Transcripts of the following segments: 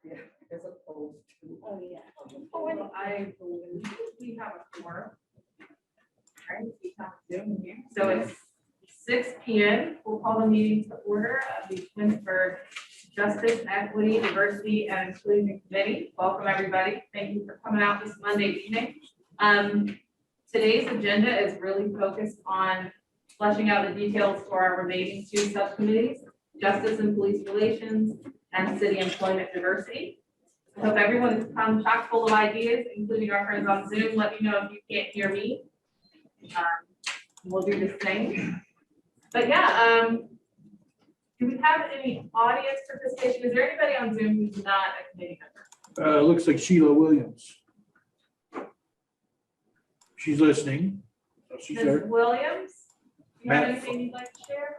Yeah, as opposed to. Oh, yeah. Oh, and I believe we have a forum. Right, we have Zoom here. So it's 6 p.m. We'll call the meeting to order of the Twinsburg Justice, Equity, Diversity, and Inclusion Committee. Welcome, everybody. Thank you for coming out this Monday evening. Today's agenda is really focused on fleshing out the details for our remaining 2 subcommittees, Justice and Police Relations and City Employment Diversity. I hope everyone has come chock full of ideas, including our friends on Zoom. Let me know if you can't hear me. We'll do the same. But yeah, do we have any audience participation? Is there anybody on Zoom who's not a committee member? Looks like Sheila Williams. She's listening. Oh, she's Ms. there. Williams, do you have Matt. anything you'd like to share?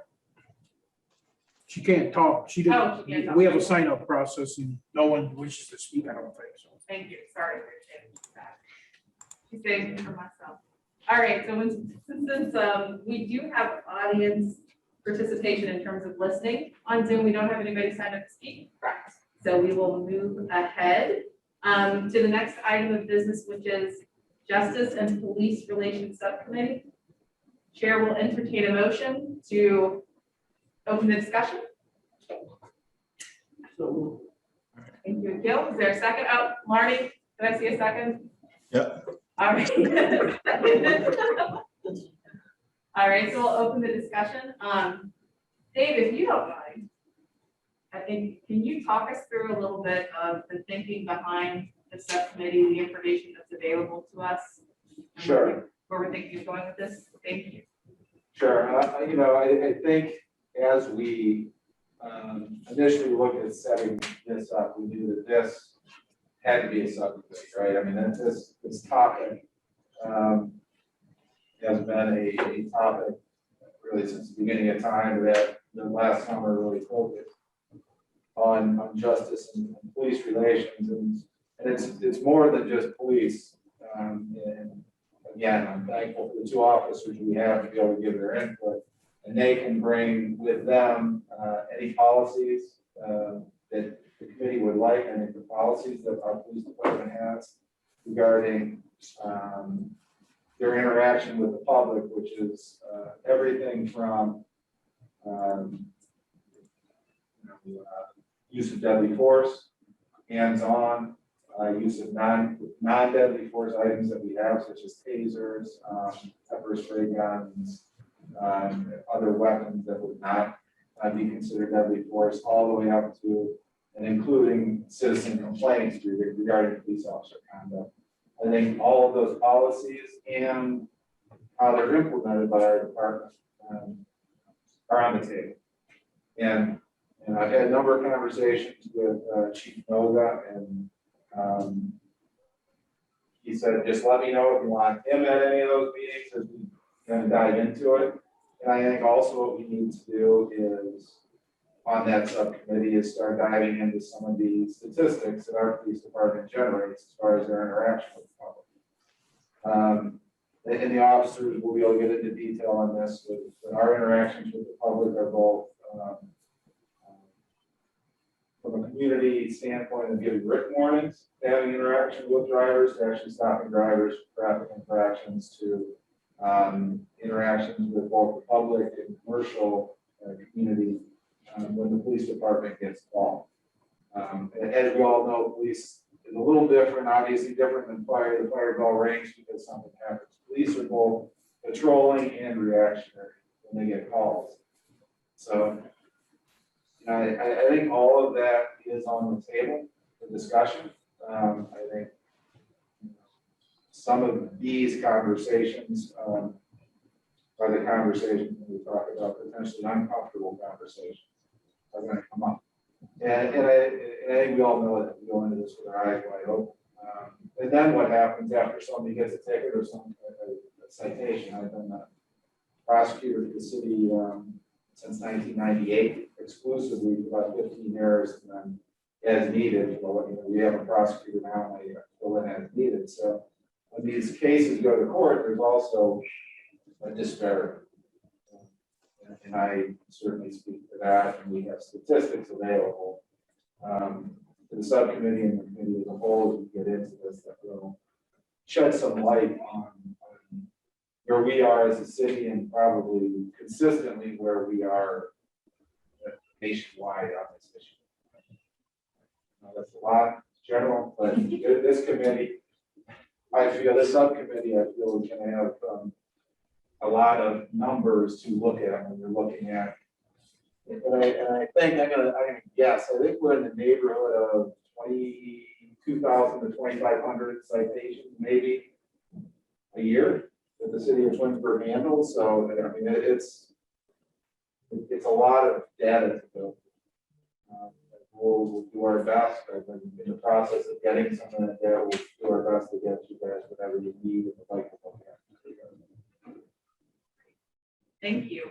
She can't talk. She Oh, she can't didn't. talk. We have a sign up process and no one wishes to speak. I don't think so. Thank you. Sorry for saying that. She saved me for myself. All right, so since we do have audience participation in terms of listening on Zoom, we don't have anybody signed up to speak. Correct. So we will move ahead to the next item of business, which is Justice and Police Relations Subcommittee. Chair will entertain a motion to open the discussion. So Thank you, Gil. Is there a second? Oh, Marty, did I see a second? Yep. All right. All right, so we'll open the discussion. Dave, if you don't mind, I think, can you talk us through a little bit of the thinking behind the subcommittee, the information that's available to us? and Sure. Where we're thinking of going with this? Thank you. Sure, I think as we initially looked at setting this up, we knew that this had to be a subcommittee, right? I mean, this topic has been a topic really since the beginning of time, that the last summer really focused on justice and police relations, and it's more than just police. And again, I'm thankful for the 2 officers we have to be able to give their input, and they can bring with them any policies that the committee would like, and the policies that our police department has regarding their interaction with the public, which is everything from use of deadly force, hands-on, use of non-deadly force items that we have, such as tasers, pepper spray guns, other weapons that would not be considered deadly force, all the way up to and including citizen complaints regarding police officer conduct. I think all of those policies and how they're implemented by our department are on the table. And I've had a number of conversations with Chief Noga, and he said, just let me know if you want him at any of those meetings as we kind of dive into it. And I think also what we need to do is, on that subcommittee, is start diving into some of the statistics that our police department generates as far as their interaction with the public. And the officers will be able to get into detail on this, but our interactions with the public are both from a community standpoint of giving written warnings, to having interaction with drivers, to actually stopping drivers for traffic infractions, to interactions with both the public and commercial community when the police department gets involved. And as we all know, police is a little different, obviously different than fire. The fire bell rings because something happens. Police are both patrolling and reactionary when they get calls. So I think all of that is on the table for discussion. I think some of these conversations are the conversations when we talk about potentially uncomfortable conversations are going to come up. And I think we all know that we go into this with our eyes wide open. And then what happens after somebody gets a ticket or some a citation? I've been a prosecutor for the city since 1998, exclusively for about 15 years, and then as needed. Well, we have a prosecutor now, and I fill in as needed. So when these cases go to court, there's also a disparity. And I certainly speak to that, and we have statistics available to the subcommittee and the committee as a whole, as we get into this, that will shed some light on where we are as a city and probably consistently where we are nationwide on this issue. That's a lot general, but this committee, I feel, this subcommittee, I feel we can have a lot of numbers to look at when you're looking at. And I think I'm gonna guess, I think we're in the neighborhood of 22,000 to 2,500 citations, maybe a year that the city of Twinsburg handles. So I mean, it's a lot of data to go. We'll do our best. I've been in the process of getting some of that data. We'll do our best to get you guys whatever you need and would like to look at. Thank you.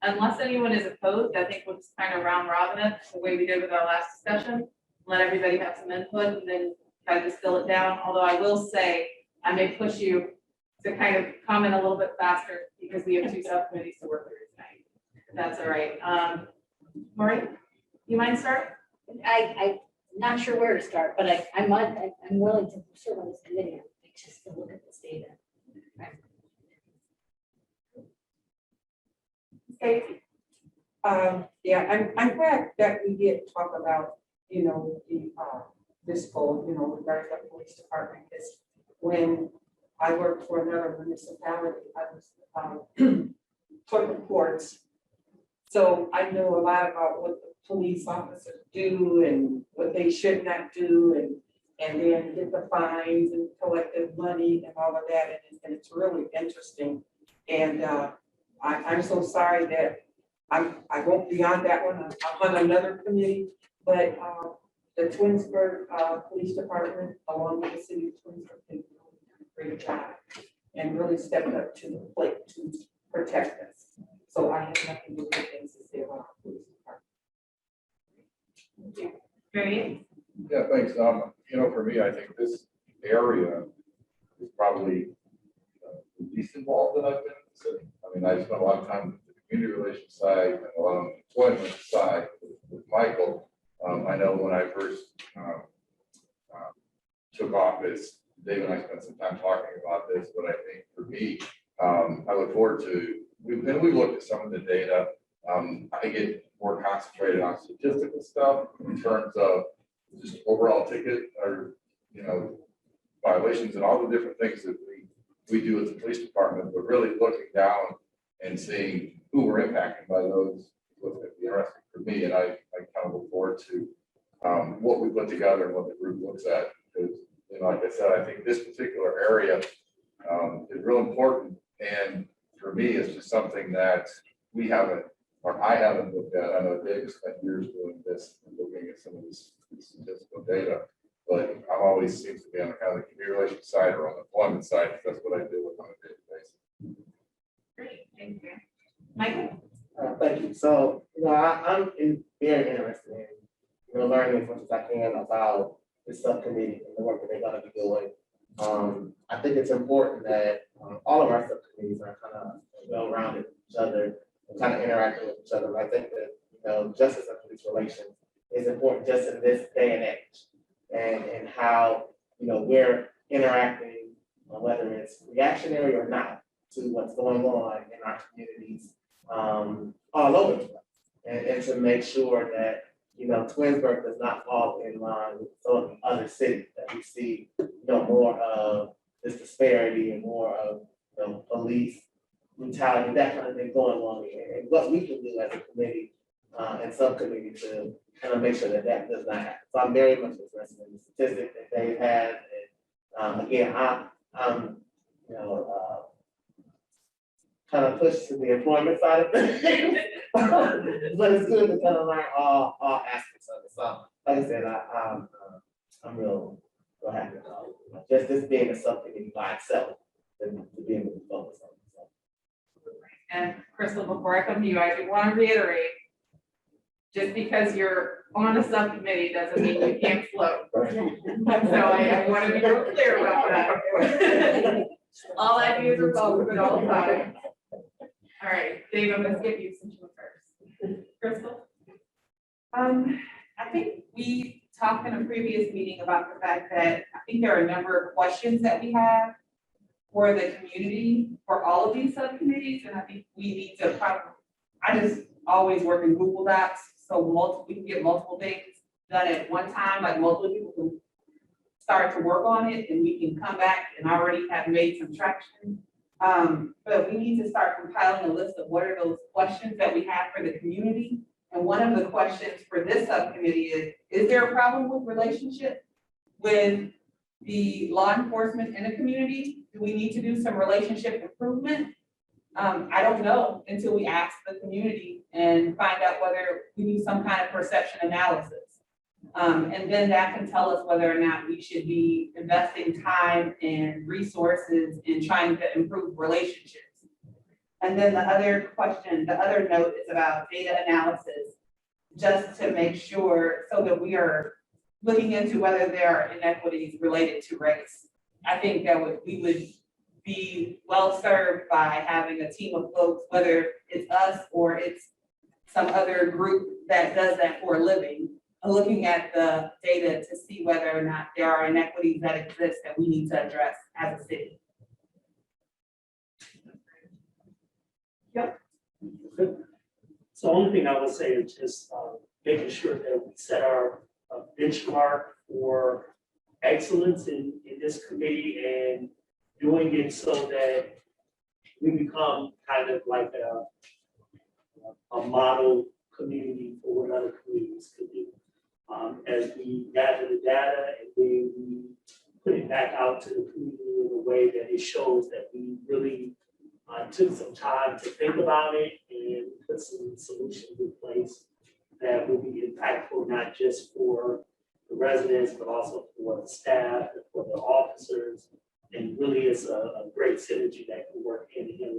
Unless anyone is opposed, I think we'll just kind of round robin it the way we did with our last discussion. Let everybody have some input and then try to distill it down. Although I will say, I may push you to kind of comment a little bit faster because we have two subcommittees to work through tonight. If that's all right. Maureen, you mind start? I'm not sure where to start, but I'm willing to serve on this committee, just to look at this data. Okay. Yeah, I'm glad that we did talk about, you know, this goal, you know, regarding the police department, because when I worked for another municipality, I was clerk of courts. So I know a lot about what the police officers do and what they should not do, and then get the fines and collective money and all of that, and it's really interesting. And I'm so sorry that I won't be on that one. I'm on another committee, but the Twinsburg Police Department, along with the city of Twinsburg, did a great job and really stepped up to the plate to protect us. So I have nothing but good things to say about our police department. Very. Yeah, thanks. You know, for me, I think this area is probably the least involved that I've been in the city. I mean, I spent a lot of time with the community relations side and a lot on the employment side with Michael. I know when I first took office, Dave and I spent some time talking about this, but I think for me, I look forward to, we looked at some of the data. I get more concentrated on statistical stuff in terms of just overall ticket or, you know, violations and all the different things that we do as a police department, but really looking down and seeing who we're impacting by those was going to be interesting for me. And I kind of look forward to what we put together and what the group looks at. Because, you know, like I said, I think this particular area is real important. And for me, it's just something that we haven't, or I haven't looked at. I know Dave spent years doing this and looking at some of this statistical data, but I'm always seems to be on the kind of the community relations side or on the employment side, because that's what I deal with on a daily basis. Great, thank you. Michael? Thank you. So, you know, I'm very interested in, you know, learning as much as I can about this subcommittee and the work that they're going to be doing. I think it's important that all of our subcommittees are kind of well-rounded with each other and kind of interacting with each other. I think that, you know, justice and police relations is important just in this day and age, and how, you know, we're interacting, whether it's reactionary or not, to what's going on in our communities all over the place, and to make sure that, you know, Twinsburg does not fall in line with some of the other cities that we see, you know, more of this disparity and more of, you know, police brutality, that kind of thing going on, and what we can do as a committee and subcommittee to kind of make sure that that does not happen. So I'm very much interested in the statistics that they have, and again, I'm you know, kind of pushed to the employment side of things, but it's good to kind of learn all aspects of it. So, like I said, I'm real happy about it. Just this being a subcommittee by itself, and to be able to focus on it. So. And Crystal, before I come to you, I do want to reiterate, just because you're on a subcommittee doesn't mean you can't float. So I want to be real clear about that. All ideas are welcome at all times. All right, Dave, I'm gonna skip you since you were first. Crystal? I think we talked in a previous meeting about the fact that I think there are a number of questions that we have for the community, for all of these subcommittees, and I think we need to probably, I just always work in Google Docs, so we can get multiple things done at one time, like multiple people can start to work on it, and we can come back and already have made some traction. But we need to start compiling a list of what are those questions that we have for the community. And one of the questions for this subcommittee is there a problem with relationship with the law enforcement in the community? Do we need to do some relationship improvement? I don't know until we ask the community and find out whether we do some kind of perception analysis. And then that can tell us whether or not we should be investing time and resources in trying to improve relationships. And then the other question, the other note is about data analysis, just to make sure so that we are looking into whether there are inequities related to race. I think that we would be well served by having a team of folks, whether it's us or it's some other group that does that for a living, looking at the data to see whether or not there are inequities that exist that we need to address as a city. So the only thing I would say is just making sure that we set our benchmark for excellence in this committee and doing it so that we become kind of like a model community for what other communities could do. As we gather the data and then we put it back out to the community in a way that it shows that we really took some time to think about it and put some solutions in place that will be impactful, not just for the residents, but also for the staff and for the officers. And really is a great synergy that can work hand in hand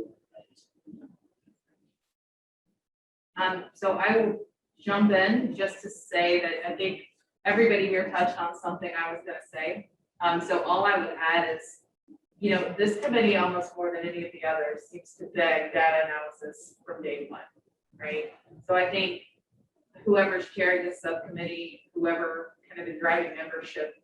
with. So I will jump in just to say that I think everybody here touched on something I was gonna say. So all I would add is, you know, this committee almost more than any of the others seems to beg data analysis from day one, right? So I think whoever's chairing this subcommittee, whoever kind of the driving membership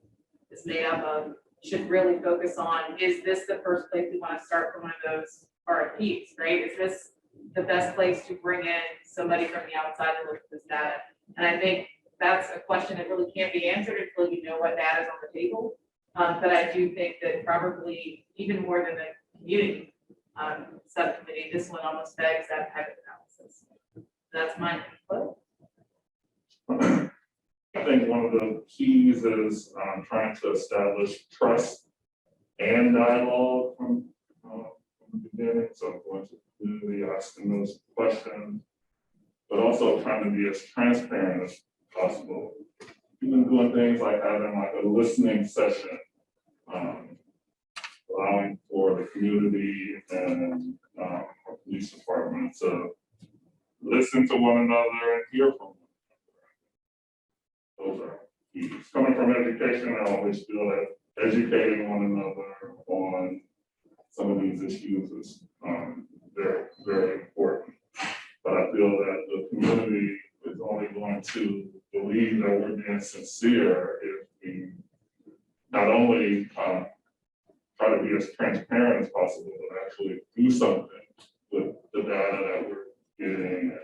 is made up of, should really focus on, is this the first place we want to start for one of those RFPs, right? Is this the best place to bring in somebody from the outside to look at this data? And I think that's a question that really can't be answered until you know what data is on the table. But I do think that probably even more than the community subcommittee, this one almost begs that type of analysis. That's my input. I think one of the keys is trying to establish trust and dialogue from the beginning. So going to the community, asking those questions, but also trying to be as transparent as possible. Even doing things like having like a listening session, allowing for the community and our police department to listen to one another and hear from one another. Those are keys. Coming from education, I always feel that educating one another on some of these issues is very, very important. But I feel that the community is only going to believe that we're being sincere if we not only try to be as transparent as possible, but actually do something with the data that we're getting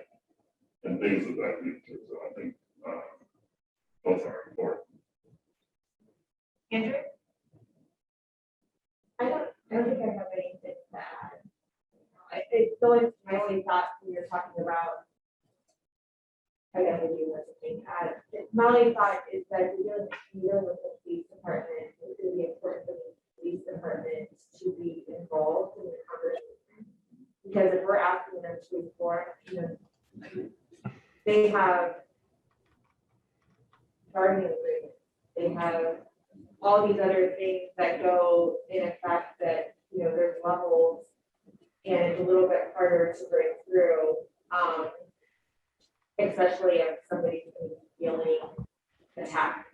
and things of that nature. So I think those are important. Andrew? I don't think I have anything to add. It's going, my only thought when you're talking about, I guess I do want to add. My only thought is that you're dealing with the police department, it's going to be important for the police department to be involved in the conversation. Because if we're asking them to inform, you know, they have bargaining agreements, they have all these other things that go in effect that, you know, there's levels and it's a little bit harder to break through, especially if somebody's feeling attacked.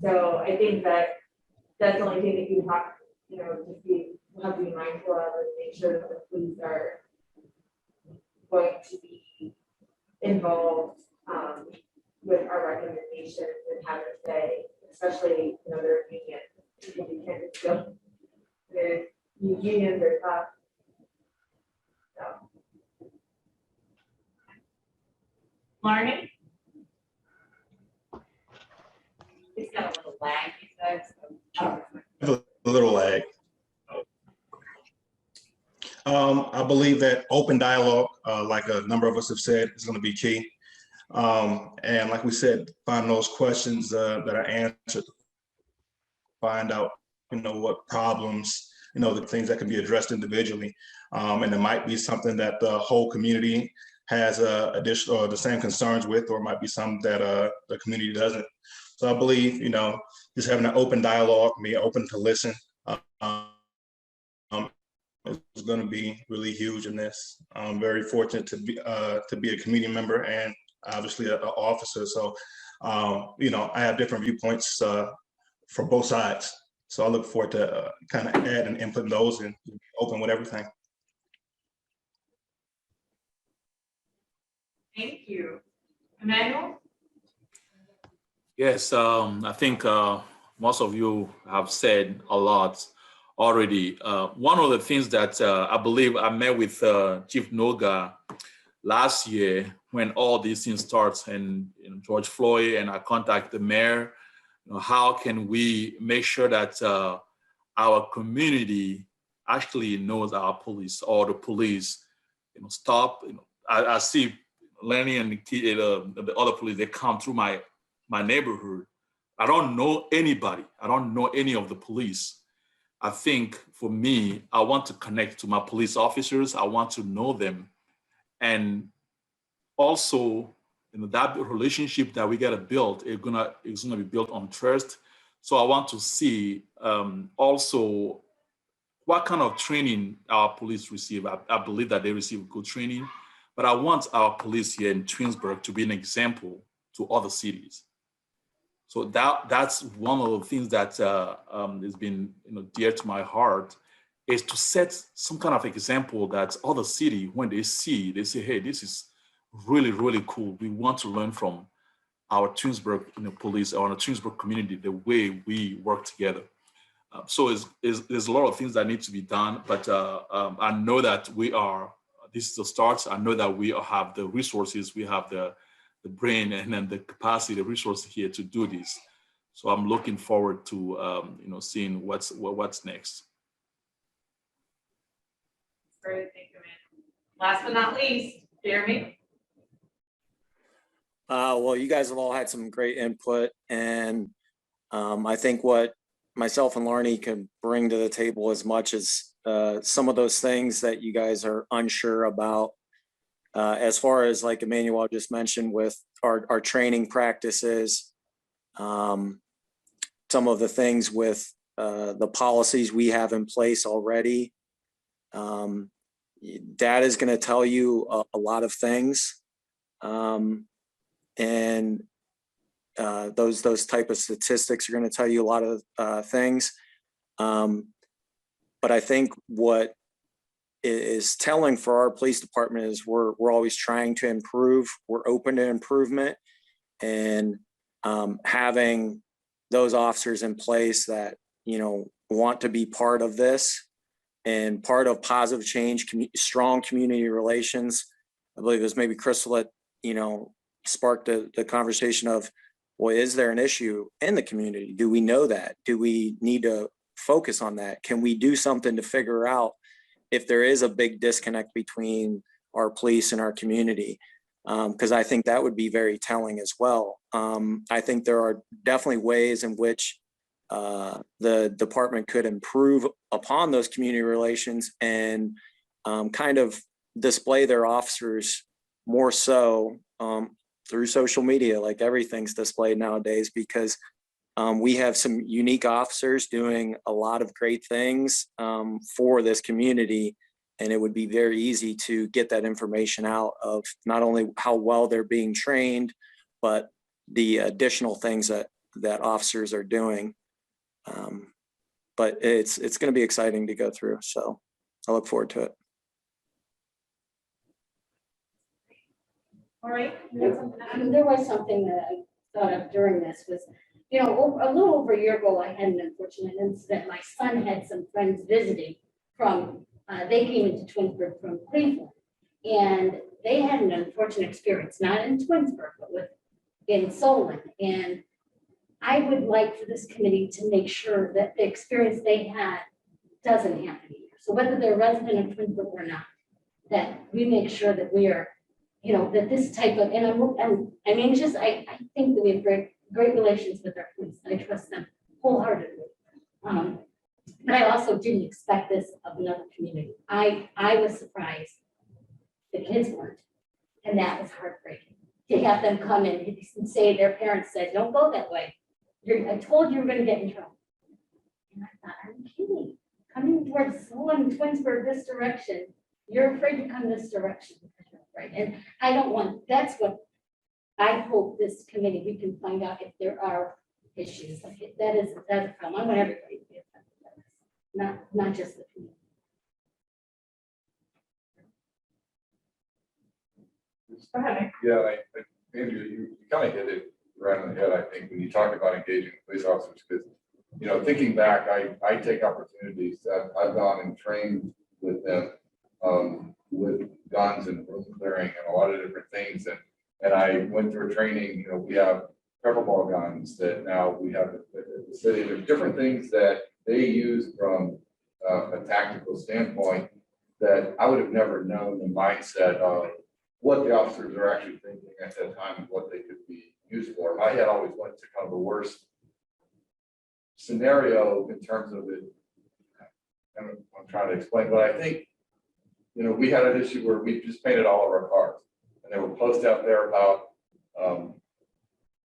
So I think that that's the only thing that you have, you know, have to be mindful of and make sure that the police are going to be involved with our recommendations and have a say especially, you know, their union. You can't just go, the unions are tough. So. Marnie? It's got a little lag, he says. A little lag. I believe that open dialogue, like a number of us have said, is going to be key. And like we said, find those questions that are answered, find out, what problems, the things that can be addressed individually. And it might be something that the whole community has additional or the same concerns with, or it might be some that the community doesn't. So I believe, just having an open dialogue, being open to listen, is going to be really huge in this. I'm very fortunate to be a community member and obviously an officer. So, I have different viewpoints from both sides. So I look forward to kind of add and input those and be open with everything. Thank you. Emmanuel? Yes, I think most of you have said a lot already. One of the things that I believe I met with Chief Noga last year when all these things starts, and George Floyd, and I contact the mayor, how can we make sure that our community actually knows our police, or the police, stop. I see Lenny and the other police, they come through my neighborhood. I don't know anybody. I don't know any of the police. I think for me, I want to connect to my police officers. I want to know them. And also, that relationship that we got to build, it's gonna be built on trust. So I want to see also what kind of training our police receive. I believe that they receive good training, but I want our police here in Twinsburg to be an example to other cities. So that's one of the things that has been dear to my heart, is to set some kind of example that other city, when they say, hey, this is really, really cool. We want to learn from our Twinsburg police, or our Twinsburg community, the way we work together. So there's a lot of things that need to be done, but I know that this is the start. I know that we have the resources, we have the brain, and then the capacity, the resources here to do this. So I'm looking forward to seeing what's next. Great, thank you, man. Last but not least, Jeremy. Well, you guys have all had some great input, and I think what myself and Larnie can bring to the table, as much as some of those things that you guys are unsure about, as far as like Emmanuel just mentioned with our training practices, some of the things with the policies we have in place already. Dad is going to tell you a lot of things. And those type of statistics are going to tell you a lot of things. But I think what is telling for our police department is we're always trying to improve. We're open to improvement, and having those officers in place that want to be part of this and part of positive change, strong community relations. I believe it was maybe Crystal that sparked the conversation of, well, is there an issue in the community? Do we know that? Do we need to focus on that? Can we do something to figure out if there is a big disconnect between our police and our community? Because I think that would be very telling as well. I think there are definitely ways in which the department could improve upon those community relations and kind of display their officers more so through social media, like everything's displayed nowadays, because we have some unique officers doing a lot of great things for this community. And it would be very easy to get that information out of not only how well they're being trained, but the additional things that officers are doing. But it's going to be exciting to go through. So I look forward to it. All right. There was something that I thought of during this was, you know, a little over a year ago, I had an unfortunate incident. My son had some friends visiting from, they came into Twinsburg from Cleveland. And they had an unfortunate experience, not in Twinsburg, but in Solon. And I would like for this committee to make sure that the experience they had doesn't happen here. So whether they're a resident of Twinsburg or not, that we make sure that we are, you know, that this type of, and I'm anxious, I think that we have great relations with our police. I trust them wholeheartedly. But I also didn't expect this of another community. I was surprised the kids weren't, and that was heartbreaking. To have them come in and say, their parents said, don't go that way. I told you were gonna get in trouble. And I thought, are you kidding? Coming towards Solon, Twinsburg, this direction, you're afraid to come this direction, right? And I don't want, that's what I hope this committee, we can find out if there are issues. Like that's a problem. I want everybody to be affected by this, not just the community. Go ahead. Yeah, Andrew, you kind of hit it right on the head, I think, when you talk about engaging police officers, because, you know, thinking back, I take opportunities that I've gone and trained with them with guns and room clearing and a lot of different things. And I went through a training, you know, we have pepper ball guns that now we have at the city. There's different things that they use from a tactical standpoint that I would have never known the mindset of what the officers are actually thinking at that time and what they could be used for. My head always went to kind of the worst scenario in terms of it. And I'm trying to explain, but I think, you know, we had an issue where we just painted all of our cars and there were posts out there about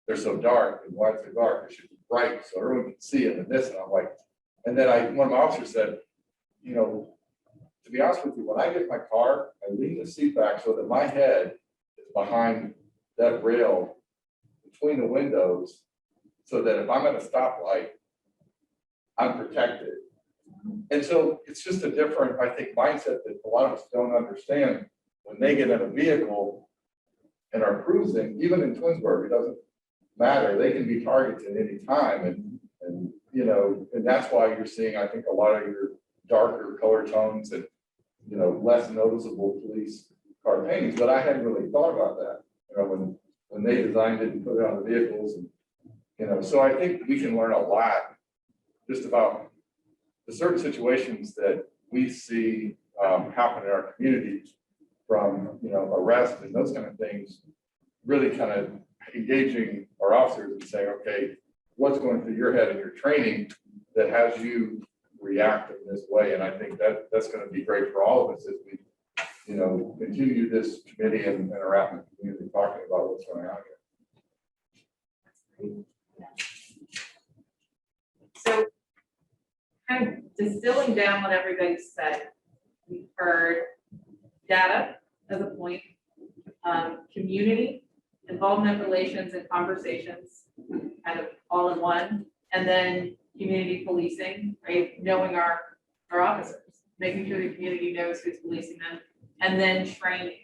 they're so dark, and why it's so dark, they should be bright so everyone can see it and this, and I'm like, and then one of my officers said, you know, to be honest with you, when I get in my car, I lean the seat back so that my head is behind that rail between the windows, so that if I'm at a stoplight, I'm protected. And so it's just a different, I think, mindset that a lot of us don't understand. When they get in a vehicle and are cruising, even in Twinsburg, it doesn't matter. They can be targeted at any time. And you know, and that's why you're seeing, I think, a lot of your darker color tones and, you know, less noticeable police car paintings. But I hadn't really thought about that, you know, when they designed it and put it on the vehicles. And, you know, so I think we can learn a lot just about the certain situations that we see happen in our communities, from, you know, arrest and those kind of things, really kind of engaging our officers and saying, okay, what's going through your head in your training that has you react in this way? And I think that that's going to be great for all of us as we, you know, continue this committee and are out in the community talking about what's going on here. So kind of distilling down what everybody said, we've heard data as a point, community, involvement, relations, and conversations, kind of all in one, and then community policing, right? Knowing our officers, making sure the community knows who's policing them, and then training.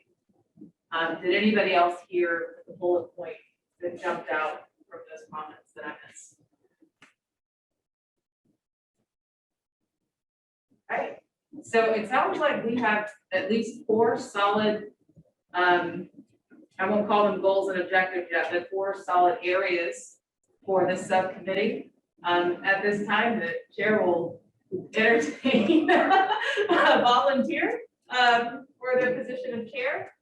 Did anybody else hear the bullet point that jumped out from those comments that I missed? Right. So it sounds like we have at least 4 solid, I won't call them goals and objectives yet, but 4 solid areas for this subcommittee. At this time, the chair will entertain a volunteer for the position of chair.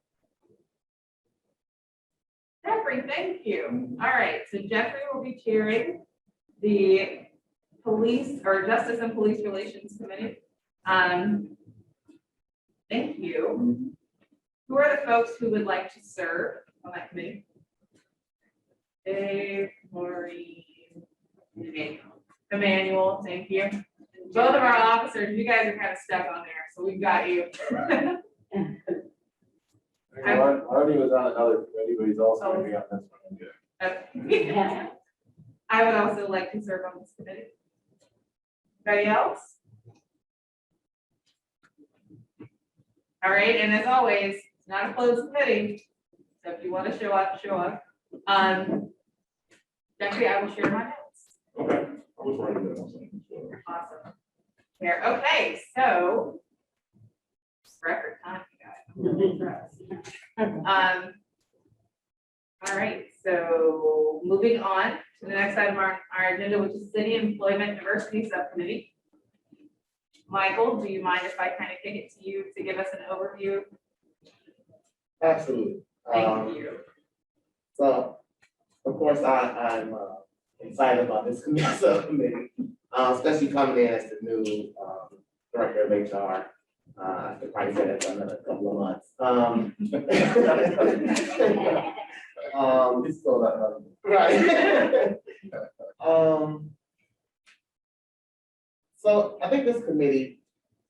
Jeffrey, thank you. All right, so Jeffrey will be chairing the Police or Justice and Police Relations Committee. Thank you. Who are the folks who would like to serve on that committee? Dave, Maureen, Emmanuel, thank you. Both of our officers, you guys are kind of stuck on there, so we've got you. Arnie was on another committee, but he's also going to be on this one. Okay. I would also like to serve on this committee. Anybody else? All right, and as always, it's not a closed committee, so if you want to show up, show up. Jeffrey, I will share my notes. was writing that on something. So. Awesome. Here, okay, so record time, you guys. All right, so moving on to the next item on our agenda, which is City Employment Diversity Subcommittee. Michael, do you mind if I kind of kick it to you to give us an overview? Absolutely. Thank you. So, of course, I'm excited about this subcommittee, especially coming in as the new director of HR. I could probably say that for another couple of months. It's still that. Right. So I think this committee,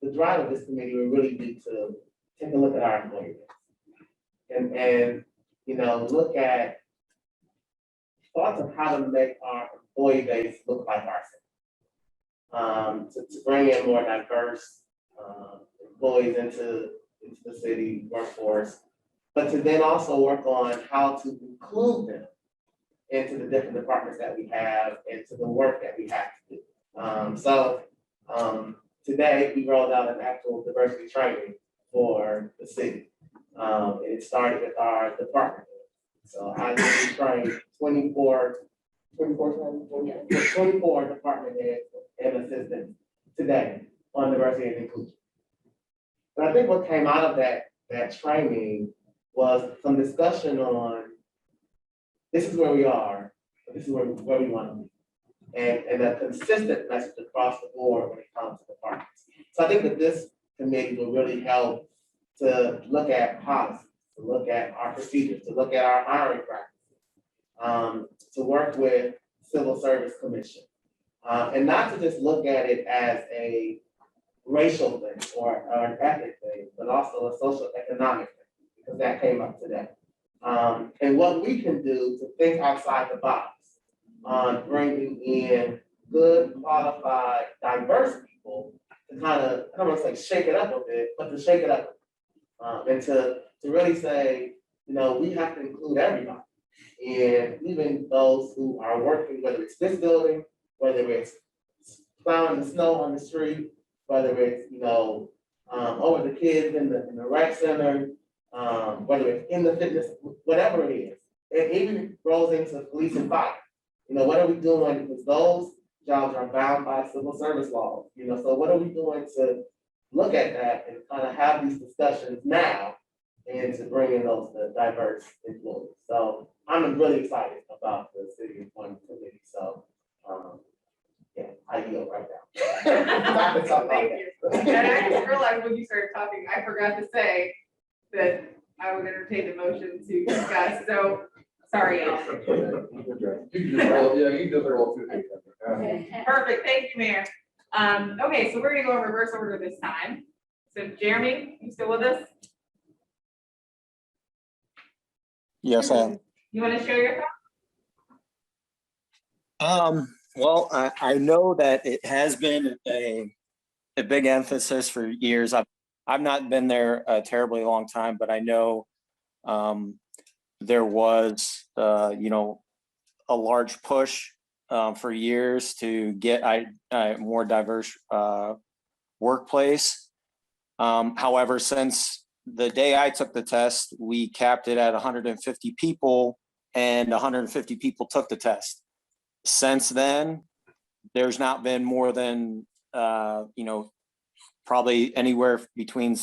the drive of this committee will really be to take a look at our employee base and you know, look at thoughts of how to make our employee base look like ours. To bring in more diverse employees into the city workforce, but to then also work on how to include them into the different departments that we have and to the work that we have to do. Today we rolled out an actual diversity training for the city. It started with our department. So I just trained 24 department heads and assistants today on diversity and inclusion. But I think what came out of that training was some discussion on this is where we are, but this is where we want to be. And a consistent message across the board when it comes to departments. So I think that this committee will really help to look at policy, to look at our procedures, to look at our hiring practices, to work with Civil Service Commission, and not to just look at it as a racial thing or an ethnic thing, but also a social economic thing, because that came up today. And what we can do to think outside the box on bringing in good, qualified, diverse people to kind of, I don't want to say shake it up a bit, but to shake it up and to really say, you know, we have to include everybody. And even those who are working, whether it's this building, whether it's plowing the snow on the street, whether it's, you know, over the kids in the rec center, whether it's in the fitness, whatever it is. It even rolls into police and fire. You know, what are we doing? Because those jobs are bound by civil service laws, you know, so what are we doing to look at that and kind of have these discussions now and to bring in those diverse employees. So I'm really excited about the city employment committee. So yeah, I yield right now. Thank you. And I just realized when you started talking, I forgot to say that I would entertain the motion to discuss. So sorry, y'all. Yeah, you did the roll too. Perfect. Thank you, Mayor. Okay, so we're gonna go in reverse order this time. So Jeremy, you still with us? Yes, I am. You want to share your thoughts? Well, I know that it has been a big emphasis for years. I've not been there a terribly long time, but I know there was, you know, a large push for years to get a more diverse workplace. However, since the day I took the test, we capped it at 150 people and 150 people took the test. Since then, there's not been more than, you know, probably anywhere between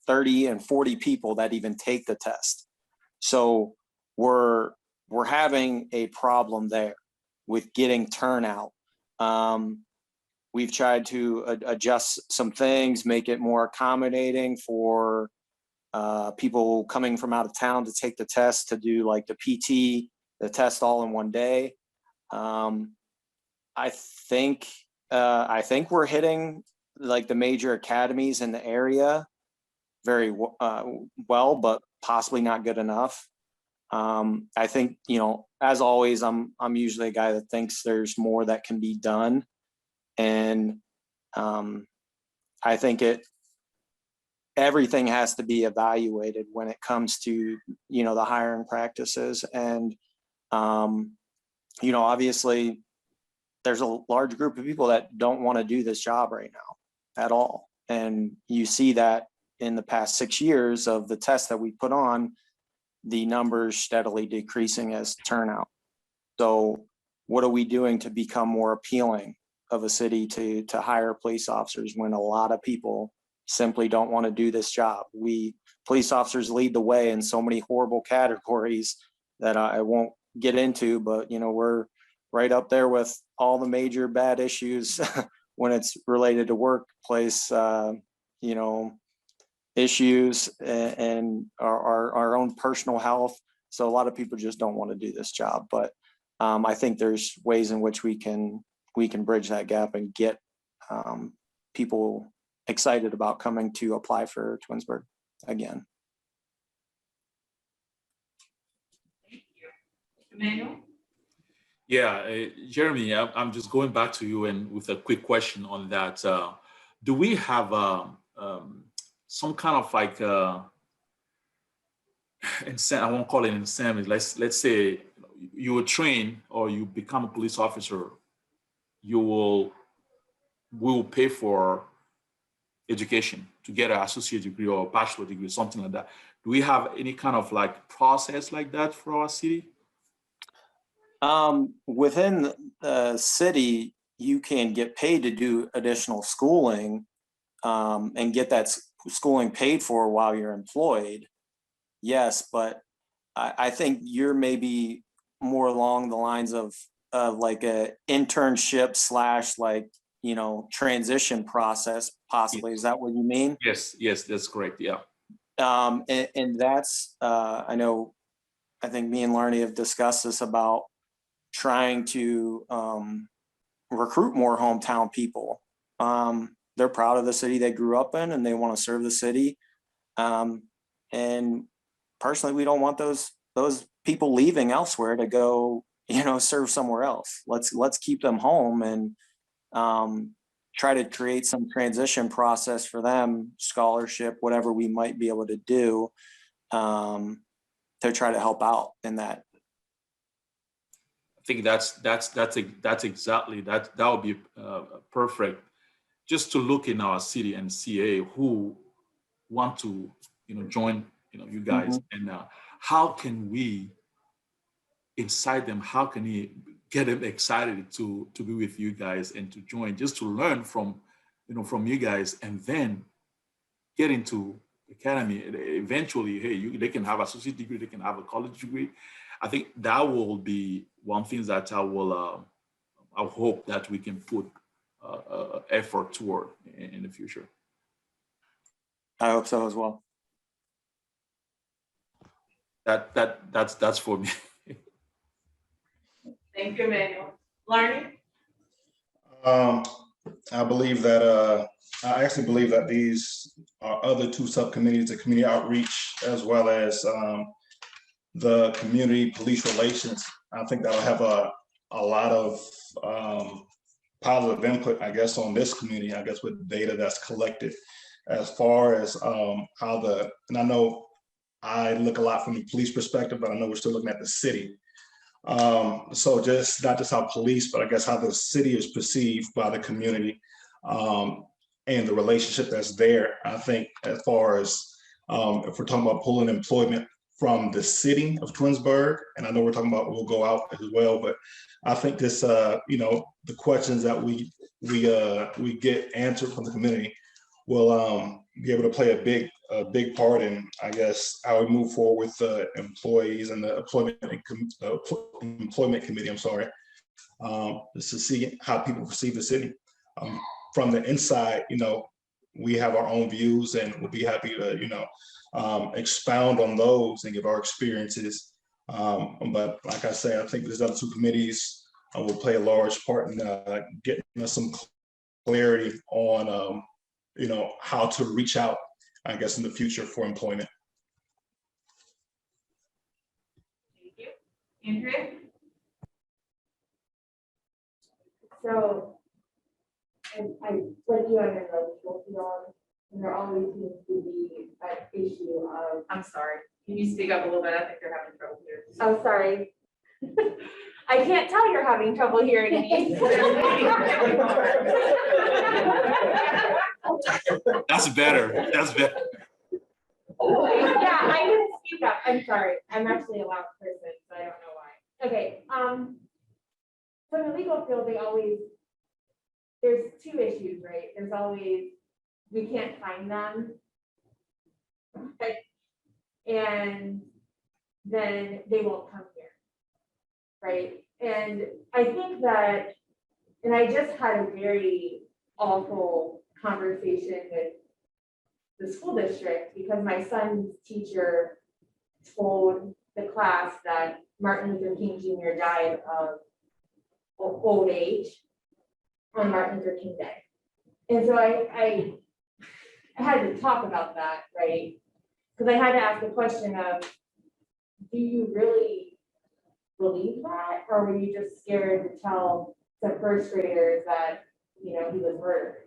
30 and 40 people that even take the test. So we're having a problem there with getting turnout. We've tried to adjust some things, make it more accommodating for people coming from out of town to take the test, to do like the PT, the test all in one day. I think we're hitting like the major academies in the area very well, but possibly not good enough. I think, you know, as always, I'm usually a guy that thinks there's more that can be done. And I think everything has to be evaluated when it comes to, you know, the hiring practices. And, you know, obviously there's a large group of people that don't want to do this job right now at all. And you see that in the past 6 years of the tests that we put on, the numbers steadily decreasing as turnout. So what are we doing to become more appealing of a city to hire police officers when a lot of people simply don't want to do this job? Police officers lead the way in so many horrible categories that I won't get into, but we're right up there with all the major bad issues when it's related to workplace, issues and our own personal health. So a lot of people just don't want to do this job, but I think there's ways in which we can bridge that gap and get people excited about coming to apply for Twinsburg again. Thank you. Emmanuel? Yeah, Jeremy, I'm just going back to you and with a quick question on that. Do we have some kind of like I won't call it incentive. Let's say you will train or you become a police officer, we will pay for education to get an associate degree or a bachelor degree, something like that. Do we have any kind of like process like that for our city? Within the city, you can get paid to do additional schooling and get that schooling paid for while you're employed. Yes, but I think you're maybe more along the lines of like a internship / transition process, possibly. Is that what you mean? Yes, that's correct. Yeah. And that's, I think me and Larnie have discussed this about trying to recruit more hometown people. They're proud of the city they grew up in and they want to serve the city. And personally, we don't want those people leaving elsewhere to go, serve somewhere else. Let's keep them home and try to create some transition process for them, scholarship, whatever we might be able to do to try to help out in that. I think that's exactly that would be perfect. Just to look in our city and see who want to join you guys, and how can we incite them? How can we get them excited to be with you guys and to join, just to learn from you guys, and then get into academy. Eventually, they can have associate degree, they can have a college degree. I think that will be one thing that I hope that we can put effort toward in the future. I hope so as well. That's for me. Thank you, Emmanuel. Larnie? I believe that I actually believe that these are other two subcommittees, the community outreach as well as the community police relations. I think that'll have a lot of positive input, I guess, on this community, I guess, with data that's collected as far as and I know I look a lot from the police perspective, but I know we're still looking at the city. So just not just how police, but I guess how the city is perceived by the community and the relationship that's there. I think as far as if we're talking about pulling employment from the city of Twinsburg, and I know we're talking about we'll go out as well, but I think this, the questions that we get answered from the community will be able to play a big part in, I guess, how we move forward with the employees and the employment committee. I'm sorry, just to see how people perceive the city from the inside. We have our own views, and we'll be happy to expound on those and give our experiences. But like I say, I think these other two committees will play a large part in getting us some clarity on how to reach out, I guess, in the future for employment. Thank you. Andrea? So, and I, like you, I'm in the field, and there always seems to be that issue of. I'm sorry. Can you speak up a little bit? I think you're having trouble here. Oh, sorry. I can't tell you're having trouble hearing me. That's better. That's better. Yeah, I didn't speak up. I'm sorry. I'm actually a loud person, so I don't know why. Okay, so in the legal field, there's two issues, right? There's always, we can't find them. Right? And then they won't come here. Right? And I think that, and I just had a very awful conversation with the school district because my son's teacher told the class that Martin Luther King Jr. died of old age on Martin Luther King Day. And so I had to talk about that, right? Because I had to ask the question of, do you really believe that? Or were you just scared to tell the first graders that, you know, he was murdered?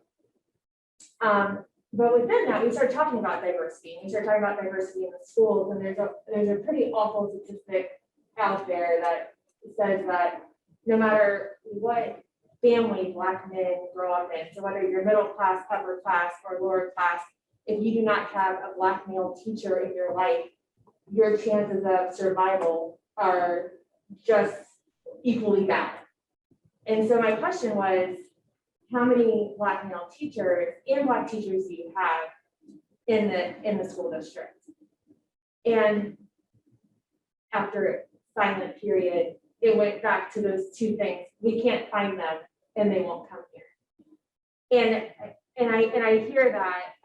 But within that, we started talking about diversity. We started talking about diversity in the schools, and there's a pretty awful statistic out there that says that no matter what family Black men grow up in, so whether you're middle class, upper class, or lower class, if you do not have a Black male teacher in your life, your chances of survival are just equally bad. And so my question was, how many Black male teachers and Black teachers do you have in the school district? And after silent period, it went back to those two things. We can't find them and they won't come here. And I hear that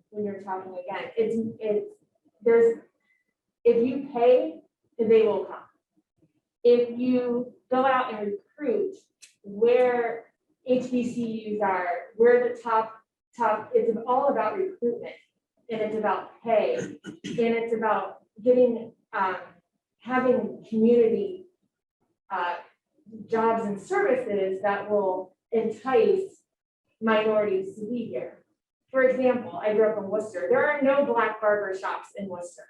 when you're talking again, if you pay, they will come. If you go out and recruit where HBCUs are, where the top, it's all about recruitment, and it's about pay, and it's about getting, having community jobs and services that will entice minorities to be here. For example, I grew up in Worcester. There are no Black barber shops in Worcester.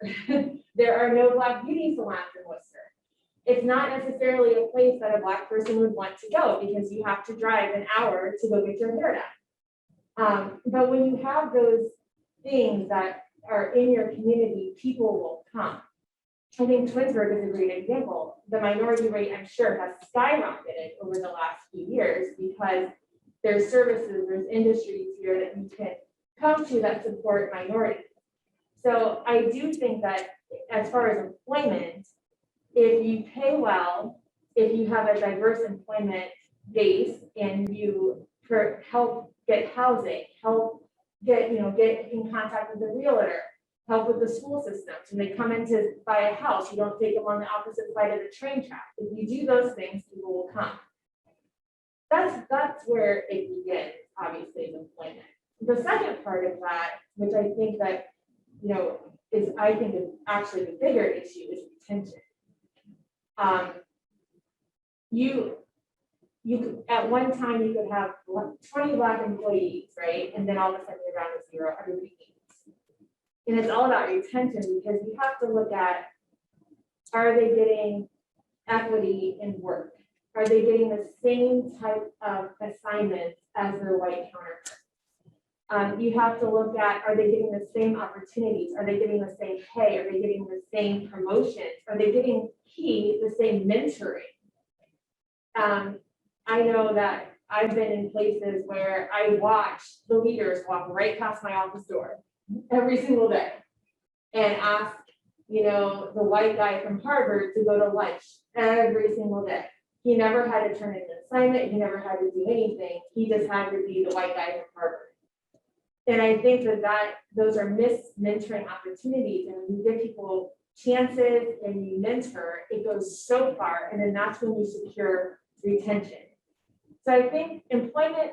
There are no Black beauty salons in Worcester. It's not necessarily a place that a Black person would want to go because you have to drive an hour to go get your hair done. But when you have those things that are in your community, people will come. I think Twinsburg is a great example. The minority rate, I'm sure, has skyrocketed over the last few years because there's services, there's industries here that you can come to that support minorities. So I do think that as far as employment, if you pay well, if you have a diverse employment base and you help get housing, help get in contact with a realtor, help with the school system. So they come in to buy a house, you don't take them on the opposite side of the train track. If you do those things, people will come. That's where it begins, obviously, is employment. The second part of that, which I think that, is actually the bigger issue, is retention. You could, at one time you could have 20 Black employees, right? And then all of a sudden you're down to 0, everybody leaves. And it's all about retention because you have to look at, are they getting equity in work? Are they getting the same type of assignments as their white counterparts? You have to look at, are they getting the same opportunities? Are they getting the same pay? Are they getting the same promotions? Are they getting the same mentoring? I know that I've been in places where I watch the leaders walk right past my office door every single day and ask, the white guy from Harvard to go to lunch every single day. He never had to turn in an assignment. He never had to do anything. He just had to be the white guy from Harvard. And I think that those are missed mentoring opportunities. And when you give people chances and you mentor, it goes so far. And then that's when you secure retention. So I think employment,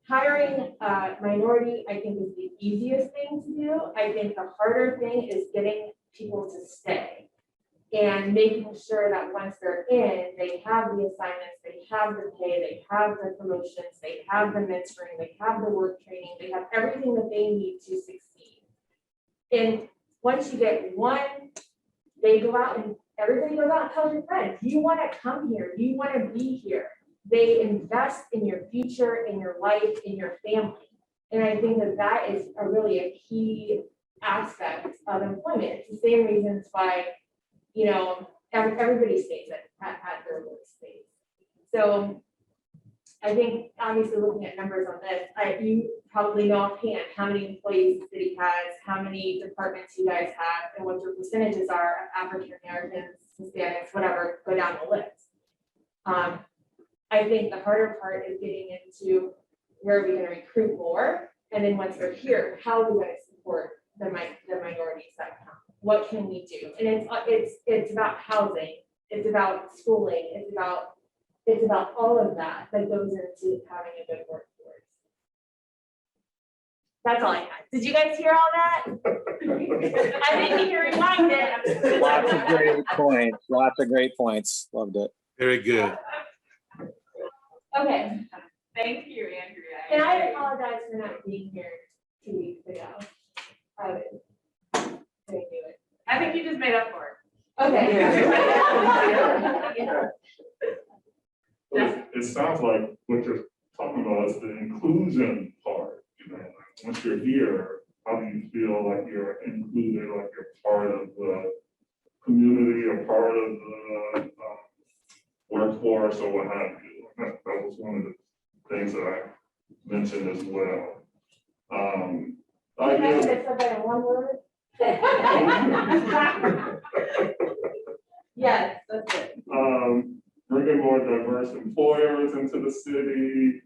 hiring a minority, I think is the easiest thing to do. I think the harder thing is getting people to stay and making sure that once they're in, they have the assignments, they have the pay, they have the promotions, they have the mentoring, they have the work training, they have everything that they need to succeed. And once you get one, they go out everybody goes out and tells your friends, you want to come here, you want to be here. They invest in your future, in your life, in your family. And I think that that is really a key aspect of employment. It's the same reasons why, you know, everybody stays at their workspace. So I think obviously looking at numbers on this, you probably know offhand how many employees the city has, how many departments you guys have, and what your percentages are of African Americans, Hispanics, whatever, go down the list. I think the harder part is getting into where are we going to recruit more, and then once they're here, how are we going to support the minorities that come? What can we do? And it's about housing, it's about schooling, it's about all of that goes into having a good workforce. That's all I had. Did you guys hear all that? I didn't need to rewind it. Lots of great points. Lots of great points. Loved it. Very good. Okay, Thank you, Andrea. and I apologize for not being here 2 weeks ago. I couldn't do it. I think you just made up for it. Okay. It sounds like what you're talking about is the inclusion part, you know, like once you're here, how do you feel like you're included, like you're part of the community or part of the workforce or what have you? That was one of the things that I mentioned as well. I said that in one word. Yes, that's it. Bringing more diverse employers into the city.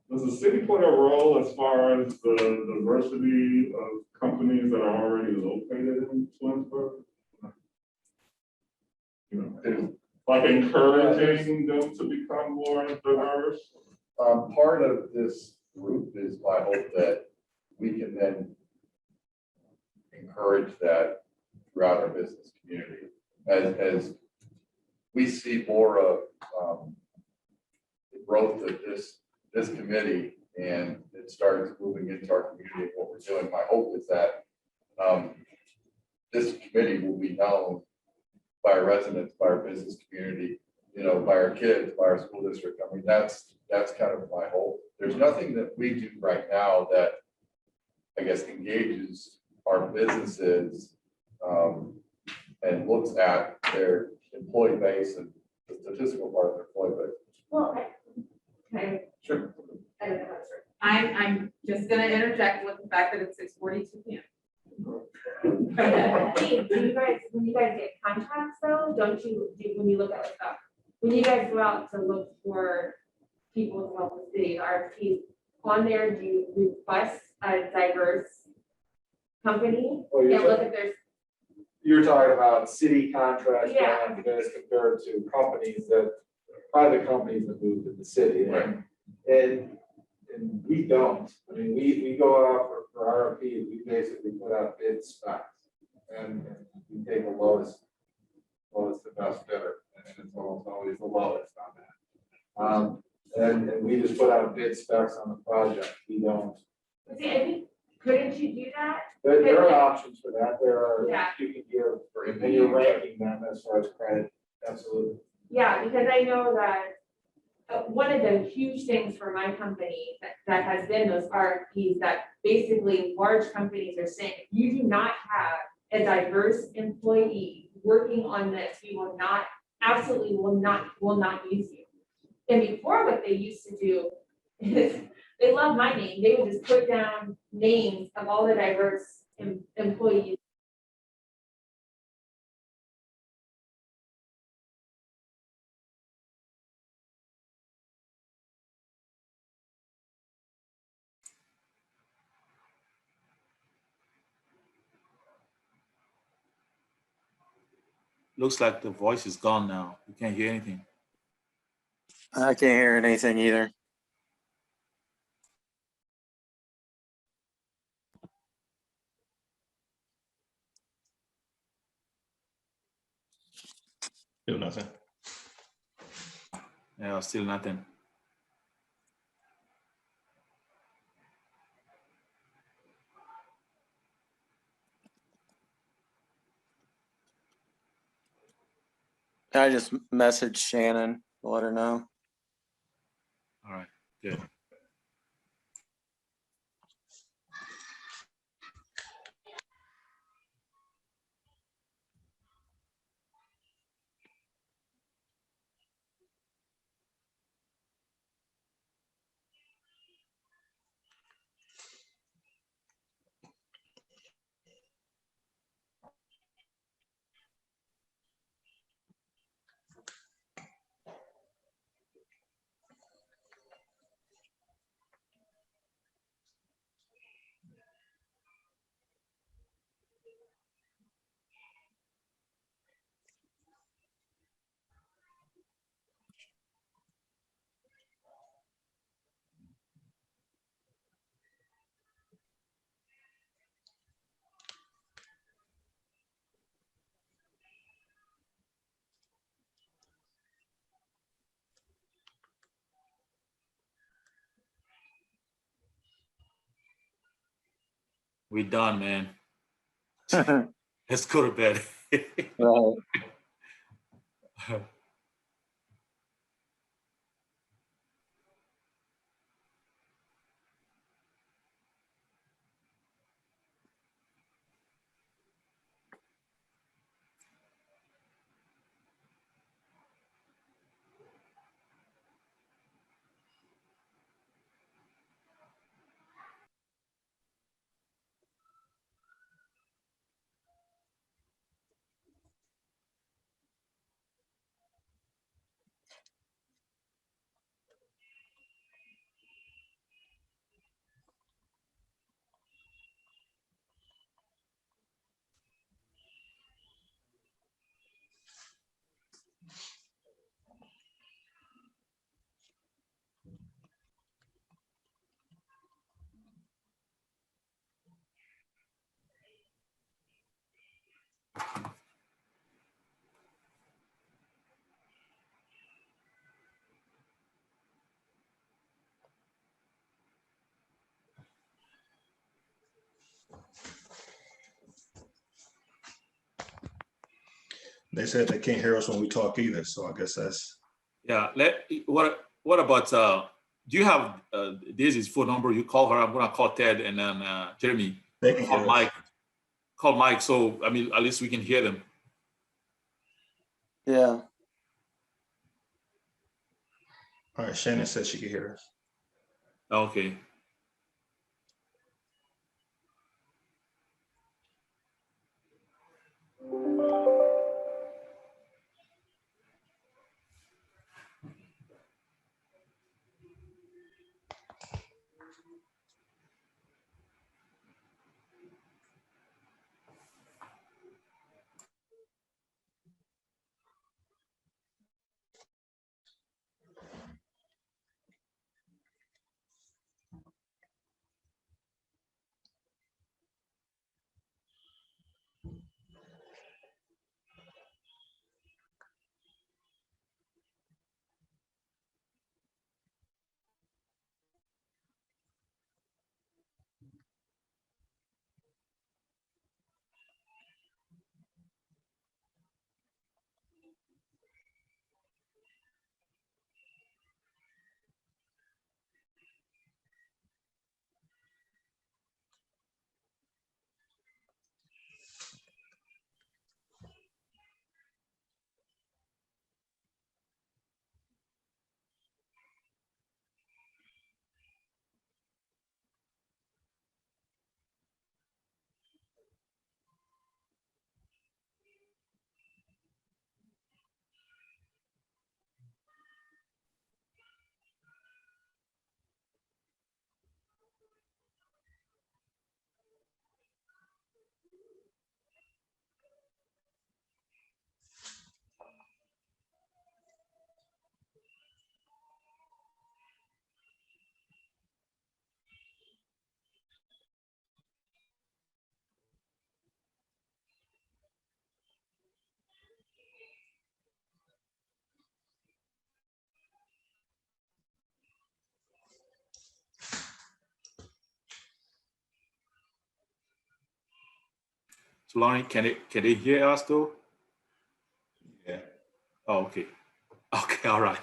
Does the city play a role as far as the diversity of companies that are already located in Twinsburg? You know, like encouraging them to become more diverse? Part of this group is my hope that we can then encourage that throughout our business community. As we see more of the growth of this committee and it starts moving into our community and what we're doing, my hope is that this committee will be known by our residents, by our business community, you know, by our kids, by our school district. I mean, that's kind of my hope. There's nothing that we do right now that I guess engages our businesses and looks at their employee base and the statistical part of their employee base. Well, Sure. I don't know how to start. I'm just gonna interject with the fact that it's 6:42 p.m. Hey, when you guys get contracts though, when you look at like when you guys go out to look for people to help the city, RFPs, on there, do you request a diverse company Well, and look at their, you're talking about city contracts Yeah. as compared to companies private companies that move to the city. Right. And we don't. I mean, we go out for RFPs, we basically put out bid specs. And we take the lowest the best bidder, and it's almost always the lowest on that. And we just put out bid specs on the project. We don't. see, I think, couldn't you do that? There are options for that. There are, Yeah. you can give, and you're ranking them as far as credit. Absolutely. Yeah, because I know that one of the huge things for my company that has been those RFPs that basically large companies are saying, if you do not have a diverse employee working on this, we will not, absolutely will not use you. And before, what they used to do is, they love my name, they would just put down names of all the diverse employees. Looks like the voice is gone now. We can't hear anything. I can't hear anything either. Do nothing. Yeah, still nothing. Can I just message Shannon, let her know? All right, good. We done, man. Let's go to bed. Right. They said they can't hear us when we talk either, so I guess that's. Yeah. What about do you have Daisy's phone number? You call her. I'm gonna call Ted and then Jeremy. They can Call hear us. Mike. Call Mike. So I mean, at least we can hear them. Yeah. All right, Shannon said she could hear us. Okay. So Lonnie, can they hear us though? Yeah. Oh, okay. Okay, all right.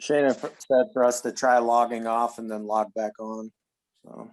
Shana said for us to try logging off and then log back on, so.